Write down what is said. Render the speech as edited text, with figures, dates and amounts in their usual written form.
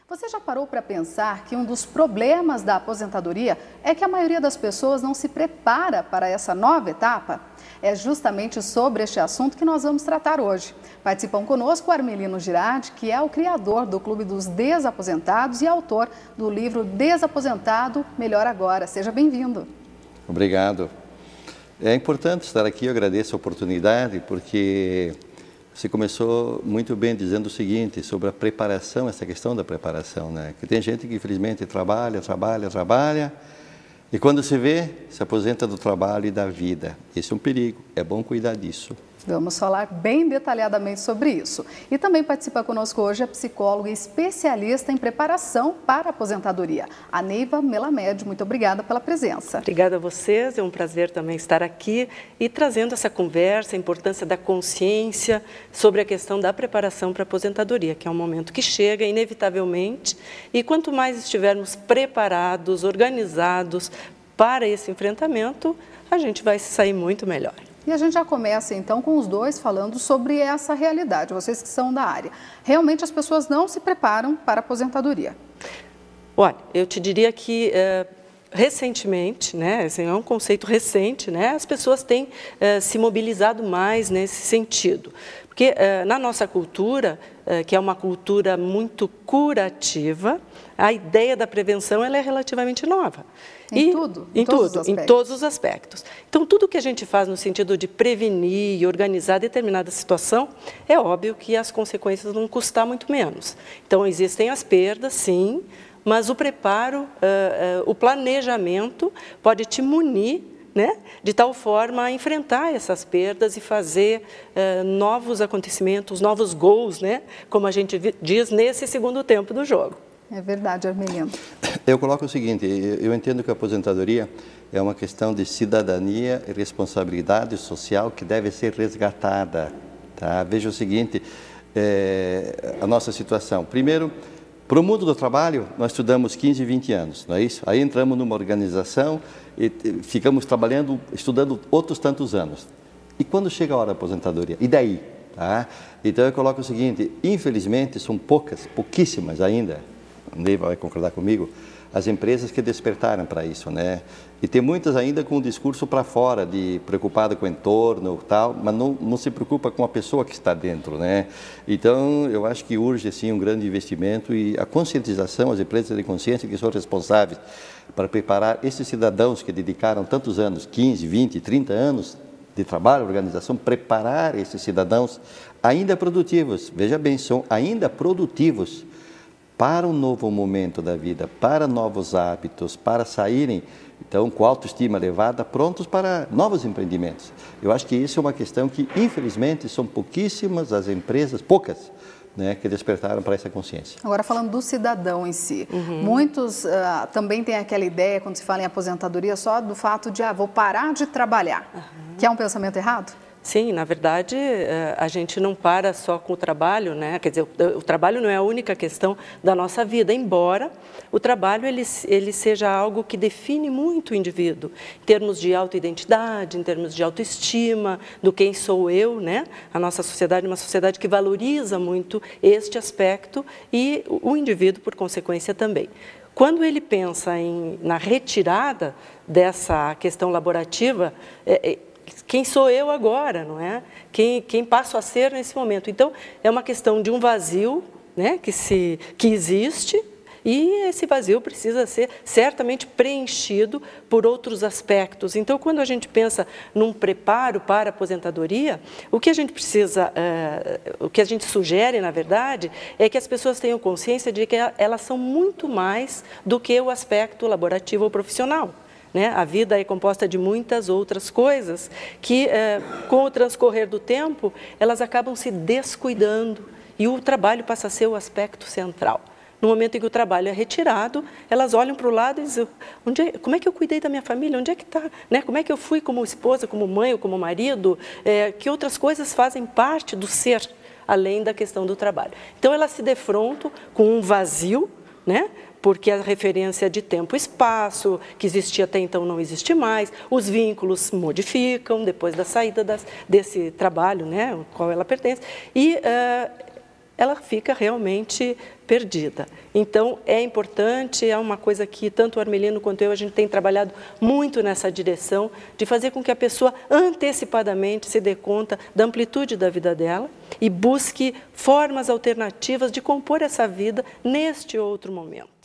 Você já parou para pensar que um dos problemas da aposentadoria é que a maioria das pessoas não se prepara para essa nova etapa? É justamente sobre este assunto que nós vamos tratar hoje. Participam conosco o Armelino Girardi, que é o criador do Clube dos Desaposentados e autor do livro Desaposentado, Melhor Agora. Seja bem-vindo. Obrigado. É importante estar aqui, eu agradeço a oportunidade, porque você começou muito bem dizendo o seguinte, sobre a preparação, essa questão da preparação, né? Que tem gente que infelizmente trabalha, e quando se vê, se aposenta do trabalho e da vida. Esse é um perigo, é bom cuidar disso. Vamos falar bem detalhadamente sobre isso. E também participa conosco hoje a psicóloga especialista em preparação para a aposentadoria, a Neiva Melamed. Muito obrigada pela presença. Obrigada a vocês, é um prazer também estar aqui e trazendo essa conversa, a importância da consciência sobre a questão da preparação para a aposentadoria, que é um momento que chega inevitavelmente, e quanto mais estivermos preparados, organizados para esse enfrentamento, a gente vai se sair muito melhor. E a gente já começa, então, com os dois falando sobre essa realidade, vocês que são da área. Realmente as pessoas não se preparam para a aposentadoria. Olha, eu te diria que recentemente, né, assim, é um conceito recente, né, as pessoas têm se mobilizado mais nesse sentido. Porque na nossa cultura, que é uma cultura muito curativa, a ideia da prevenção ela é relativamente nova. Em todos os aspectos. Então, tudo que a gente faz no sentido de prevenir e organizar determinada situação, é óbvio que as consequências vão custar muito menos. Então, existem as perdas, sim, mas o preparo, o planejamento pode te munir, né, de tal forma a enfrentar essas perdas e fazer novos acontecimentos, novos gols, né, como a gente diz, nesse segundo tempo do jogo. É verdade, Armelino. Eu coloco o seguinte, eu entendo que a aposentadoria é uma questão de cidadania e responsabilidade social que deve ser resgatada. Tá? Veja o seguinte, a nossa situação. Primeiro, para o mundo do trabalho, nós estudamos 15, 20 anos, não é isso? Aí entramos numa organização e ficamos trabalhando, estudando outros tantos anos. E quando chega a hora da aposentadoria? E daí? Tá? Então eu coloco o seguinte, infelizmente são pouquíssimas ainda, a Neiva vai concordar comigo, as empresas que despertaram para isso, né? E tem muitas ainda com o discurso para fora, de preocupada com o entorno e tal, mas não se preocupa com a pessoa que está dentro, né? Então, eu acho que urge, assim, um grande investimento e a conscientização, as empresas de consciência que são responsáveis para preparar esses cidadãos que dedicaram tantos anos, 15, 20, 30 anos de trabalho, organização, preparar esses cidadãos ainda produtivos, veja bem, são ainda produtivos, para um novo momento da vida, para novos hábitos, para saírem, então, com autoestima elevada, prontos para novos empreendimentos. Eu acho que isso é uma questão que, infelizmente, são pouquíssimas as empresas, poucas, né, que despertaram para essa consciência. Agora, falando do cidadão em si, muitos também têm aquela ideia, quando se fala em aposentadoria, só do fato de, vou parar de trabalhar, que é um pensamento errado? Sim, na verdade, a gente não para só com o trabalho, né? Quer dizer, o trabalho não é a única questão da nossa vida, embora o trabalho ele seja algo que define muito o indivíduo, em termos de autoidentidade, em termos de autoestima, do quem sou eu, né? A nossa sociedade é uma sociedade que valoriza muito este aspecto e o indivíduo, por consequência, também. Quando ele pensa na retirada dessa questão laborativa, quem sou eu agora, não é? Quem passo a ser nesse momento? Então, é uma questão de um vazio, né, que existe, e esse vazio precisa ser certamente preenchido por outros aspectos. Então, quando a gente pensa num preparo para a aposentadoria, o que a gente precisa, o que a gente sugere, na verdade, é que as pessoas tenham consciência de que elas são muito mais do que o aspecto laborativo ou profissional. Né? A vida é composta de muitas outras coisas que, com o transcorrer do tempo, elas acabam se descuidando e o trabalho passa a ser o aspecto central. No momento em que o trabalho é retirado, elas olham para o lado e dizem, como é que eu cuidei da minha família? Onde é que está? Né? Como é que eu fui como esposa, como mãe ou como marido? Que outras coisas fazem parte do ser, além da questão do trabalho? Então, elas se defrontam com um vazio, né? Porque a referência de tempo e espaço, que existia até então, não existe mais, os vínculos modificam depois da saída desse trabalho, né, ao qual ela pertence, e ela fica realmente perdida. Então, é importante, é uma coisa que tanto o Armelino quanto eu, a gente tem trabalhado muito nessa direção, de fazer com que a pessoa antecipadamente se dê conta da amplitude da vida dela e busque formas alternativas de compor essa vida neste outro momento.